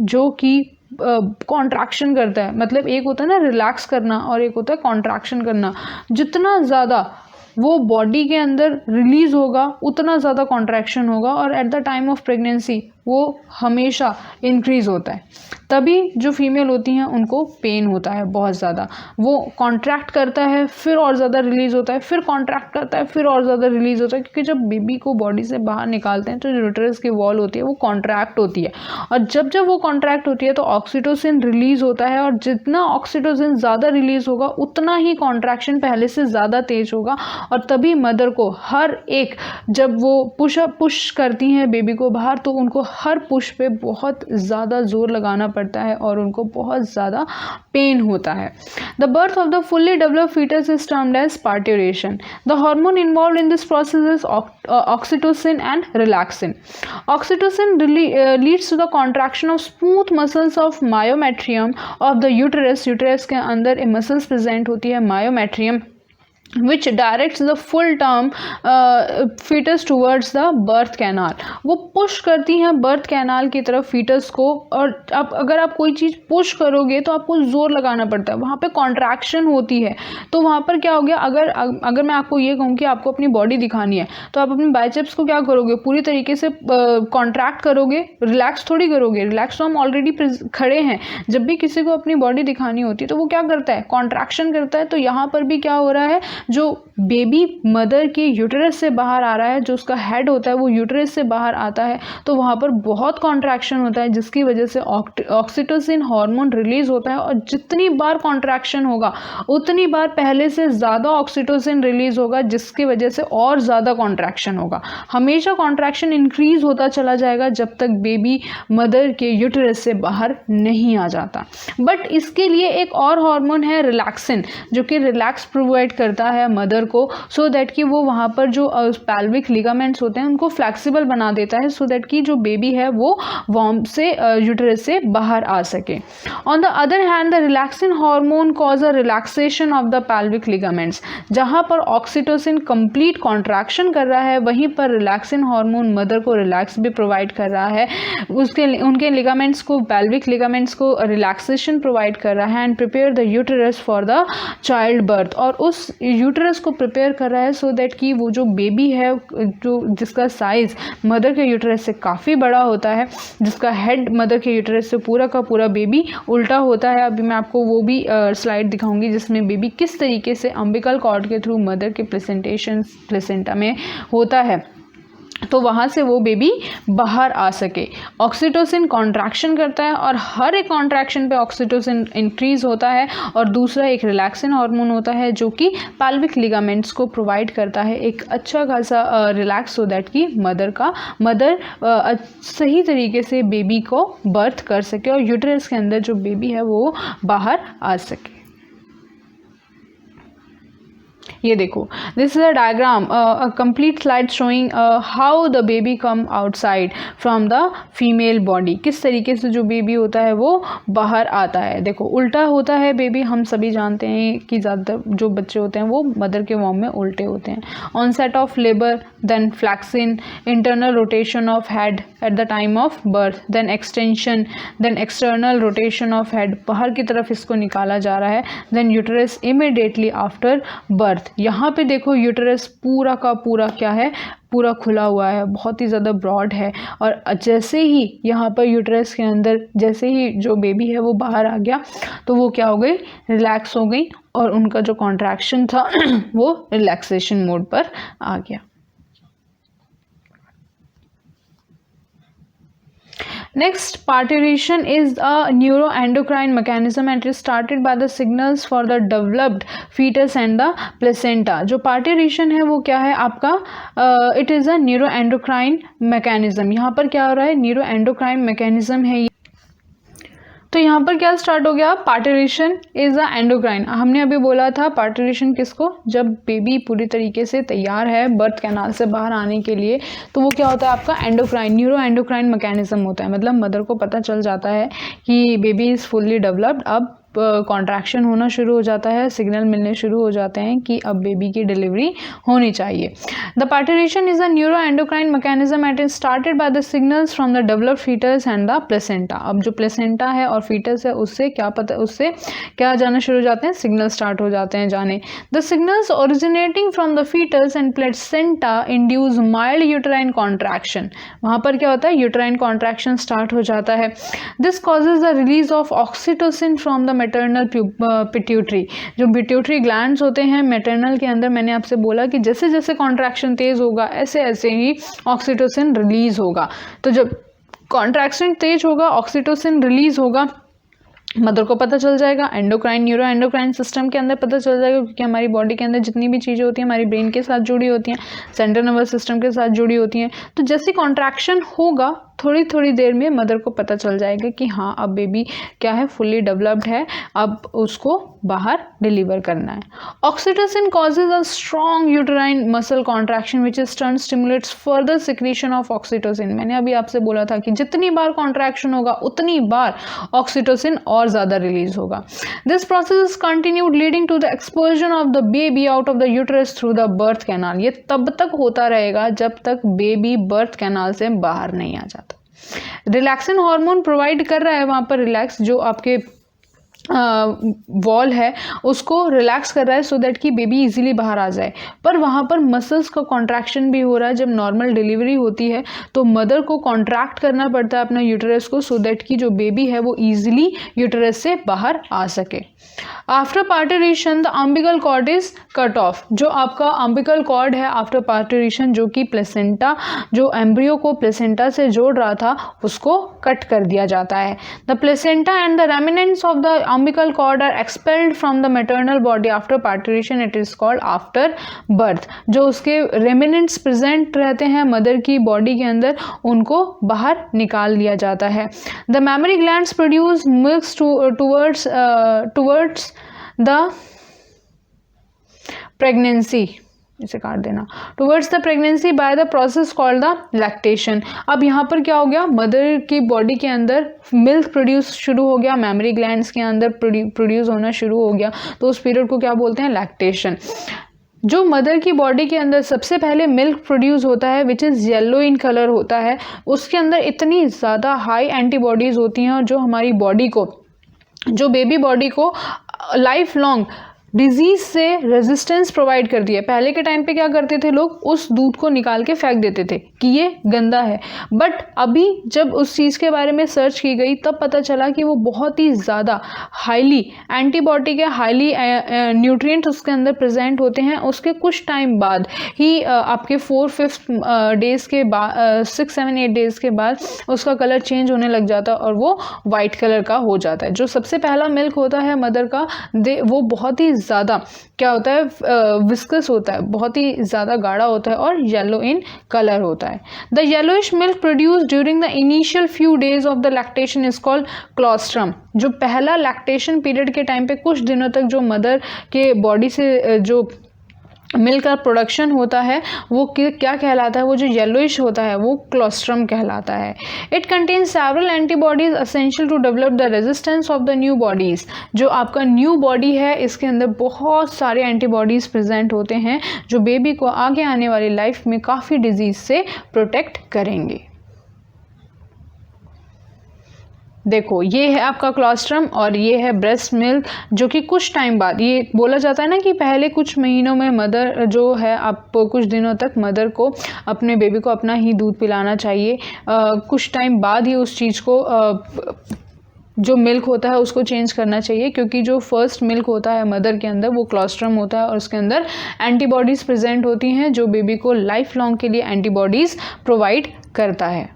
जो कि कॉन्ट्रैक्शन करता है। मतलब एक होता है ना रिलैक्स करना और एक होता है कॉन्ट्रैक्शन करना। जितना ज़्यादा वो बॉडी के अंदर रिलीज होगा उतना ज़्यादा कॉन्ट्रैक्शन होगा, और eight the time of pregnancy वो हमेशा इंक्रीज़ होता है। तभी जो फीमेल होती हैं उनको पेन होता है बहुत ज़्यादा। वो कॉन्ट्रैक्ट करता है, फिर और ज़्यादा रिलीज़ होता है, फिर कॉन्ट्रैक्ट करता है, फिर और ज़्यादा रिलीज़ होता है, क्योंकि जब बेबी को बॉडी से बाहर निकालते हैं तो जो यूट्रस की वॉल होती है वो कॉन्ट्रैक्ट होती है, और जब जब वो कॉन्ट्रैक्ट होती है तो ऑक्सीटोसिन रिलीज़ होता है, और जितना ऑक्सीटोसिन ज़्यादा रिलीज़ होगा उतना ही कॉन्ट्रैक्शन पहले से ज़्यादा तेज होगा। और तभी मदर को हर एक, जब वो पुश करती हैं बेबी को बाहर, तो उनको हर पुश पे बहुत ज़्यादा जोर लगाना पड़ता है और उनको बहुत ज़्यादा पेन होता है। The birth of the fully developed fetus is termed as parturition. The hormone involved in this process is oxytocin and relaxin. Oxytocin leads to the contraction of smooth muscles of myometrium of the uterus. Uterus के अंदर एक muscles present होती है myometrium, which directs the full term fetus towards the birth canal. वो push करती हैं birth canal की तरफ फीटस को। और अब अगर आप कोई चीज़ पुश करोगे तो आपको जोर लगाना पड़ता है, वहाँ पे कॉन्ट्रैक्शन होती है। तो वहाँ पर क्या हो गया, अगर मैं आपको ये कहूँ कि आपको अपनी बॉडी दिखानी है तो आप अपने बाइसेप्स को क्या करोगे, पूरी तरीके से कॉन्ट्रैक्ट करोगे, रिलैक्स थोड़ी करोगे। रिलैक्स तो हम ऑलरेडी खड़े हैं। जब भी किसी को अपनी बॉडी दिखानी होती है तो वो क्या करता है, कॉन्ट्रैक्शन करता है। तो यहाँ पर भी क्या हो रहा है, जो बेबी मदर के यूटरस से बाहर आ रहा है, जो उसका हेड होता है वो यूटरस से बाहर आता है, तो वहाँ पर बहुत कॉन्ट्रैक्शन होता है, जिसकी वजह से ऑक्सीटोसिन हार्मोन रिलीज होता है। और जितनी बार कॉन्ट्रैक्शन होगा उतनी बार पहले से ज़्यादा ऑक्सीटोसिन रिलीज होगा, जिसकी वजह से और ज़्यादा कॉन्ट्रैक्शन होगा। हमेशा कॉन्ट्रैक्शन इंक्रीज होता चला जाएगा जब तक बेबी मदर के यूटरस से बाहर नहीं आ जाता। बट इसके लिए एक और हार्मोन है रिलैक्सिन, जो कि रिलैक्स प्रोवाइड करता देता है मदर को, सो दैट कि वो वहाँ पर जो पैल्विक लिगामेंट्स होते हैं उनको फ्लेक्सिबल बना देता है, सो दैट कि जो बेबी है वो वॉर्म से यूट्रस से बाहर आ सके। On the other hand, the relaxin hormone cause a relaxation of the pelvic ligaments. जहाँ पर ऑक्सीटोसिन कंप्लीट कॉन्ट्रैक्शन कर रहा है, वहीं पर रिलैक्सिन हार्मोन मदर को रिलैक्स भी प्रोवाइड कर रहा है, उनके लिगामेंट्स को, पैल्विक लिगामेंट्स को रिलैक्सेशन प्रोवाइड कर रहा है and prepare the uterus for the child birth. और उस यूटेरस को प्रिपेयर कर रहा है सो दैट कि वो जो बेबी है, जो जिसका साइज मदर के यूटेरस से काफ़ी बड़ा होता है, जिसका हेड मदर के यूटेरस से पूरा का पूरा बेबी उल्टा होता है। अभी मैं आपको वो भी स्लाइड दिखाऊंगी जिसमें बेबी किस तरीके से अम्बिकल कॉर्ड के थ्रू मदर के प्लेसेंटा में होता है, तो वहाँ से वो बेबी बाहर आ सके। ऑक्सीटोसिन कॉन्ट्रैक्शन करता है और हर एक कॉन्ट्रैक्शन पे ऑक्सीटोसिन इंक्रीज होता है, और दूसरा एक रिलैक्सिन हार्मोन होता है जो कि पैल्विक लिगामेंट्स को प्रोवाइड करता है एक अच्छा खासा रिलैक्स, सो दैट कि मदर सही तरीके से बेबी को बर्थ कर सके और यूटेरस के अंदर जो बेबी है वो बाहर आ सके। ये देखो, this is a diagram, a complete slide showing how the baby come outside from the female body. किस तरीके से जो बेबी होता है वो बाहर आता है। देखो उल्टा होता है बेबी, हम सभी जानते हैं कि ज़्यादातर जो बच्चे होते हैं वो मदर के वॉर्म में उल्टे होते हैं। Onset of labour, then flexion, internal rotation of head at the time of birth, then extension, then external rotation of head, बाहर की तरफ इसको निकाला जा रहा है, then uterus immediately after birth. यहाँ पे देखो यूटेरस पूरा का पूरा क्या है, पूरा खुला हुआ है, बहुत ही ज़्यादा ब्रॉड है, और जैसे ही यहाँ पर यूटेरस के अंदर जैसे ही जो बेबी है वो बाहर आ गया तो वो क्या हो गई, रिलैक्स हो गई, और उनका जो कॉन्ट्रैक्शन था वो रिलैक्सेशन मोड पर आ गया। Next, parturition is a neuroendocrine mechanism and it is started by the signals for the developed fetus and the placenta. जो parturition है वो क्या है आपका, it is a neuroendocrine mechanism। यहाँ पर क्या हो रहा है, neuroendocrine mechanism है। तो यहाँ पर क्या स्टार्ट हो गया, पार्टुरेशन इज अ एंडोक्राइन। हमने अभी बोला था पार्टुरेशन किसको, जब बेबी पूरी तरीके से तैयार है बर्थ कैनाल से बाहर आने के लिए, तो वो क्या होता है आपका एंडोक्राइन, न्यूरो एंडोक्राइन मैकेनिज्म होता है। मतलब मदर को पता चल जाता है कि बेबी इज़ फुल्ली डेवलप्ड, अब कॉन्ट्रैक्शन होना शुरू हो जाता है, सिग्नल मिलने शुरू हो जाते हैं कि अब बेबी की डिलीवरी होनी चाहिए। The parturition is a neuro endocrine mechanism and is started by the signals from the developed foetus and the placenta. अब जो प्लेसेंटा है और फीटस है उससे क्या जाना शुरू हो जाते हैं, सिग्नल स्टार्ट हो जाते हैं जाने। The signals originating from the foetus and placenta induce mild uterine contraction. वहाँ पर क्या होता है, यूटेराइन कॉन्ट्रैक्शन स्टार्ट हो जाता है। This causes the release of oxytocin from the maternal pituitary. जो पिट्यूटरी ग्लैंड्स होते हैं मैटरनल के अंदर, मैंने आपसे बोला कि जैसे जैसे कॉन्ट्रैक्शन तेज होगा ऐसे ऐसे ही ऑक्सीटोसिन रिलीज होगा। तो जब कॉन्ट्रैक्शन तेज होगा, ऑक्सीटोसिन रिलीज होगा, मदर को पता चल जाएगा, एंडोक्राइन न्यूरो एंडोक्राइन सिस्टम के अंदर पता चल जाएगा, क्योंकि हमारी बॉडी के अंदर जितनी भी चीज़ें होती हैं हमारी ब्रेन के साथ जुड़ी होती हैं, सेंट्रल नर्वस सिस्टम के साथ जुड़ी होती हैं। तो जैसे कॉन्ट्रैक्शन होगा थोड़ी थोड़ी देर में मदर को पता चल जाएगा कि हाँ अब बेबी क्या है, फुल्ली डेवलप्ड है, अब उसको बाहर डिलीवर करना है। Oxytocin causes a strong uterine muscle contraction which is turn stimulates further secretion of oxytocin. मैंने अभी आपसे बोला था कि जितनी बार कॉन्ट्रैक्शन होगा उतनी बार ऑक्सीटोसिन और ज़्यादा रिलीज होगा। This process is continued leading to the exposure of the baby out of the uterus through the birth canal. ये तब तक होता रहेगा जब तक बेबी बर्थ कैनाल से बाहर नहीं आ जाता। रिलैक्सिन हार्मोन प्रोवाइड कर रहा है वहाँ पर, रिलैक्स जो आपके वॉल है उसको रिलैक्स कर रहा है सो दैट कि बेबी इजीली बाहर आ जाए, पर वहाँ पर मसल्स का कॉन्ट्रैक्शन भी हो रहा है। जब नॉर्मल डिलीवरी होती है तो मदर को कॉन्ट्रैक्ट करना पड़ता है अपना यूटेरस को, सो दैट कि जो बेबी है वो इजीली यूटेरस से बाहर आ सके। After parturition the umbilical cord is cut off. जो आपका अम्बिकल कॉर्ड है आफ्टर पार्टुरेशन, जो कि प्लेसेंटा, जो एम्ब्रियो को प्लेसेंटा से जोड़ रहा था, उसको कट कर दिया जाता है। The placenta and the remnants of the umbilical cord are expelled from the maternal body after parturition. It is called after birth. जो उसके remnants present रहते हैं मदर की बॉडी के अंदर, उनको बाहर निकाल लिया जाता है। The mammary glands produce milk towards the pregnancy, इसे काट देना, towards the pregnancy by the process called the lactation. अब यहाँ पर क्या हो गया, मदर की बॉडी के अंदर मिल्क प्रोड्यूस शुरू हो गया, मेमोरी ग्लैंड्स के अंदर प्रोड्यूस होना शुरू हो गया, तो उस पीरियड को क्या बोलते हैं, लैक्टेशन। जो मदर की बॉडी के अंदर सबसे पहले मिल्क प्रोड्यूस होता है which is yellow in colour होता है, उसके अंदर इतनी ज़्यादा हाई एंटीबॉडीज़ होती हैं जो हमारी बॉडी को, जो बेबी बॉडी को लाइफ लॉन्ग डिजीज़ से रेजिस्टेंस प्रोवाइड करती है। पहले के टाइम पे क्या करते थे लोग, उस दूध को निकाल के फेंक देते थे कि ये गंदा है, बट अभी जब उस चीज़ के बारे में सर्च की गई तब पता चला कि वो बहुत ही ज़्यादा हाईली एंटीबायोटिक है, हाईली न्यूट्रिएंट उसके अंदर प्रेजेंट होते हैं। उसके कुछ टाइम बाद ही आपके 4-5 डेज़ के बाद, 6-7-8 डेज़ के बाद उसका कलर चेंज होने लग जाता है और वो वाइट कलर का हो जाता है। जो सबसे पहला मिल्क होता है मदर का, वो बहुत ही ज़्यादा क्या होता है, विस्कस होता है, बहुत ही ज़्यादा गाढ़ा होता है और येलो इन कलर होता है। The yellowish milk produce during the initial few days of the lactation is called colostrum. जो पहला लैक्टेशन पीरियड के टाइम पे कुछ दिनों तक जो मदर के बॉडी से जो मिल्क का प्रोडक्शन होता है वो क्या कहलाता है, वो जो येलोइश होता है वो क्लोस्ट्रम कहलाता है। It contains several antibodies essential to develop the resistance of the new bodies. जो आपका न्यू बॉडी है इसके अंदर बहुत सारे एंटीबॉडीज़ प्रेजेंट होते हैं जो बेबी को आगे आने वाली लाइफ में काफ़ी डिजीज़ से प्रोटेक्ट करेंगे। देखो ये है आपका क्लोस्ट्रम और ये है ब्रेस्ट मिल्क, जो कि कुछ टाइम बाद, ये बोला जाता है ना कि पहले कुछ महीनों में मदर जो है, आप कुछ दिनों तक मदर को अपने बेबी को अपना ही दूध पिलाना चाहिए। कुछ टाइम बाद ही उस चीज़ को जो मिल्क होता है उसको चेंज करना चाहिए, क्योंकि जो फर्स्ट मिल्क होता है मदर के अंदर वो क्लोस्ट्रम होता है और उसके अंदर एंटीबॉडीज़ प्रेजेंट होती हैं जो बेबी को लाइफ लॉन्ग के लिए एंटीबॉडीज़ प्रोवाइड करता है।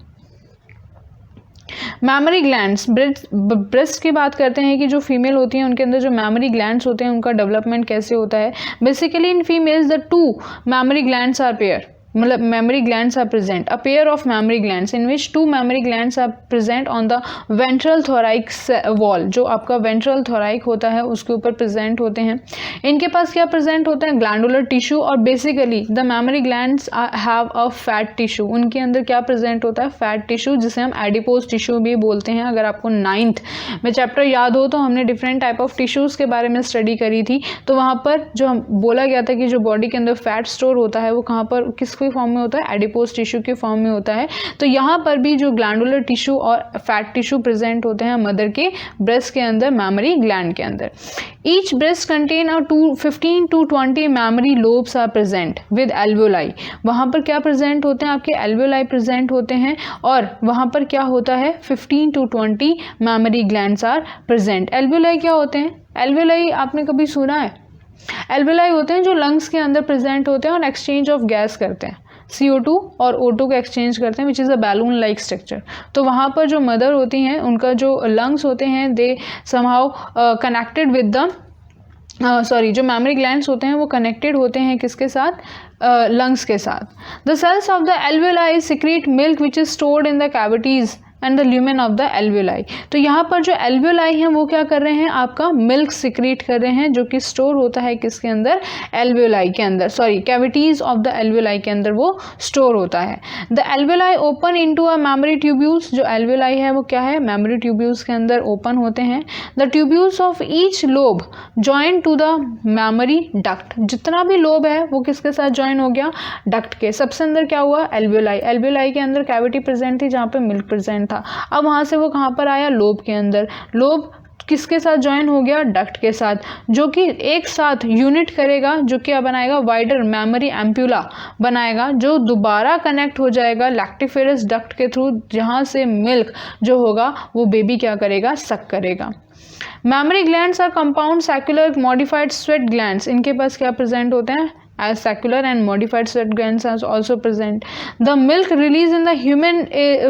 मैमरी ग्लैंड्स, ब्रेस्ट की बात करते हैं कि जो फीमेल होती हैं उनके अंदर जो मैमरी ग्लैंड्स होते हैं उनका डेवलपमेंट कैसे होता है। Basically in females the 2 mammary glands are pair, मतलब memory glands are present, a pair of mammary glands in which 2 mammary glands are present on the ventral thoracic wall। जो आपका ventral thoracic होता है उसके ऊपर present होते हैं। इनके पास क्या present होता है, glandular tissue, और basically the mammary glands have a fat tissue। उनके अंदर क्या present होता है, fat tissue, जिसे हम adipose tissue भी बोलते हैं। अगर आपको 9th में चैप्टर याद हो तो हमने different type of tissues के बारे में स्टडी करी थी, तो वहाँ पर जो हम बोला गया था कि जो बॉडी के अंदर फैट स्टोर होता है वो कहाँ पर, किस फॉर्म में होता है, एडिपोज टिश्यू के फॉर्म में होता है। तो यहाँ पर भी जो ग्लैंडुलर टिश्यू और फैट टिश्यू प्रेजेंट होते हैं मदर के ब्रेस्ट के अंदर, मैमरी ग्लैंड के अंदर। Each breast contain 15 to 20 mammary lobes are present with alveoli. वहाँ पर क्या प्रेजेंट होते हैं, आपके एल्वियोलाई प्रेजेंट होते हैं और वहाँ पर क्या होता है, 15 to 20 mammary glands are present. Alveoli क्या होते हैं, एल्वियोलाई आपने कभी सुना है, एल्वियोलाई होते हैं जो लंग्स के अंदर प्रेजेंट होते हैं और एक्सचेंज ऑफ गैस करते हैं, CO2 और O2 को एक्सचेंज करते हैं, which is a balloon like structure. तो वहाँ पर जो मदर होती हैं उनका जो लंग्स होते हैं दे समहाउ कनेक्टेड विद द जो मैमरी ग्लैंड्स होते हैं वो कनेक्टेड होते हैं किसके साथ, लंग्स के साथ। The cells of the alveoli secrete milk which is stored in the cavities and the lumen of the alveoli. तो यहाँ पर जो एल्वियोलाई हैं वो क्या कर रहे हैं, आपका मिल्क सिक्रीट कर रहे हैं जो कि स्टोर होता है किसके अंदर, एल्वियोलाई के अंदर, कैविटीज़ ऑफ द एल्वियोलाई के अंदर वो स्टोर होता है। The alveoli open into a memory tubules. जो एल्वियोलाई है वो क्या है, मैमरी ट्यूब्यूल्स के अंदर ओपन होते हैं। The tubules of each lobe join to the mammary duct. जितना भी लोब है वो किसके साथ जॉइन हो गया, डक्ट के। सबसे अंदर क्या हुआ, एल्वियोलाई। एल्वियोलाई के अंदर कैविटी प्रेजेंट थी जहाँ पे मिल्क प्रेजेंट था। अब वहां से वो कहां पर आया, लोब के अंदर। लोब किसके साथ ज्वाइन हो गया, डक्ट के साथ, जो कि एक साथ यूनिट करेगा, जो क्या बनाएगा, वाइडर मैमरी एम्प्यूला बनाएगा, जो दोबारा कनेक्ट हो जाएगा लैक्टिफेरस डक्ट के थ्रू, जहां से मिल्क जो होगा वो बेबी क्या करेगा, सक करेगा। Mammary glands are compound saccular modified sweat glands. इनके पास क्या प्रेजेंट होते हैं, as saccular and modified sweat glands are also present. The milk release in the human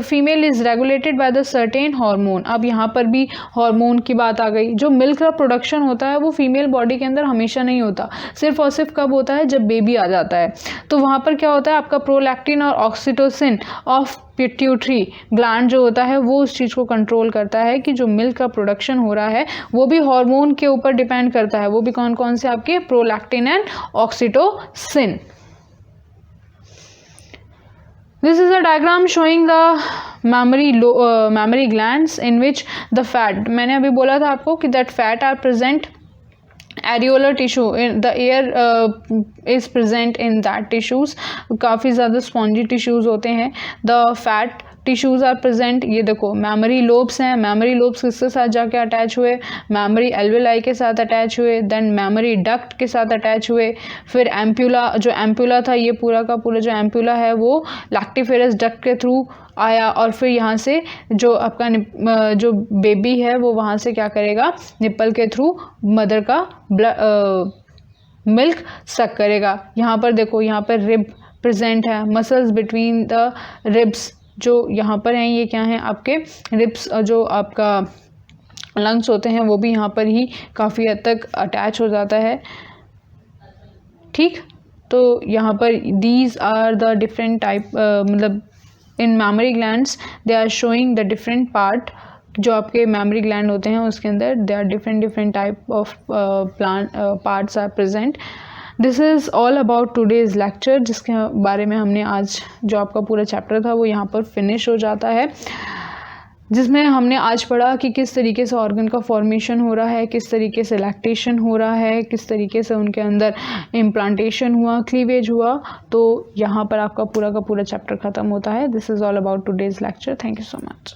female is regulated by the certain hormone. अब यहाँ पर भी hormone की बात आ गई। जो मिल्क का प्रोडक्शन होता है वो फीमेल बॉडी के अंदर हमेशा नहीं होता, सिर्फ और सिर्फ कब होता है, जब बेबी आ जाता है। तो वहाँ पर क्या होता है, आपका प्रोलैक्टिन और ऑक्सीटोसिन ऑफ पिट्यूटरी ग्लैंड जो होता है वो उस चीज़ को कंट्रोल करता है कि जो मिल्क का प्रोडक्शन हो रहा है वो भी हार्मोन के ऊपर डिपेंड करता है। वो भी कौन कौन से आपके, prolactin and oxytocin. This is a diagram showing the mammary glands in which the fat, मैंने अभी बोला था आपको कि that fat are present areolar tissue, the air is present in that tissues, काफ़ी ज़्यादा स्पॉन्जी टिश्यूज़ होते हैं। The fat tissues are present. ये देखो मैमरी लोब्स हैं, मैमरी लोब्स किसके साथ जाके अटैच हुए, मैमरी एल्वेलाई के साथ अटैच हुए, देन मैमरी डक्ट के साथ अटैच हुए, फिर एम्प्यूला, जो एम्प्यूला था ये पूरा का पूरा जो एम्प्यूला है वो लैक्टिफेरस डक्ट के थ्रू आया, और फिर यहाँ से जो आपका जो बेबी है वो वहाँ से क्या करेगा, निप्पल के थ्रू मदर का मिल्क सक करेगा। यहाँ पर देखो, यहाँ पर रिब प्रेजेंट है, मसल्स बिटवीन द रिब्स जो यहाँ पर हैं ये क्या हैं आपके रिब्स, जो आपका लंग्स होते हैं वो भी यहाँ पर ही काफ़ी हद तक अटैच हो जाता है। ठीक, तो यहाँ पर these are the different type, मतलब in mammary glands they are showing the different part, जो आपके मैमरी ग्लैंड होते हैं उसके अंदर they are different type of plant parts are present. This is all about today's lecture, जिसके बारे में हमने आज जो आपका पूरा चैप्टर था वो यहाँ पर फिनिश हो जाता है, जिसमें हमने आज पढ़ा कि किस तरीके से ऑर्गन का फॉर्मेशन हो रहा है, किस तरीके से लैक्टेशन हो रहा है, किस तरीके से उनके अंदर इम्प्लांटेशन हुआ, क्लीवेज हुआ। तो यहाँ पर आपका पूरा का पूरा चैप्टर ख़त्म होता है। This is all about today's lecture. Thank you so much.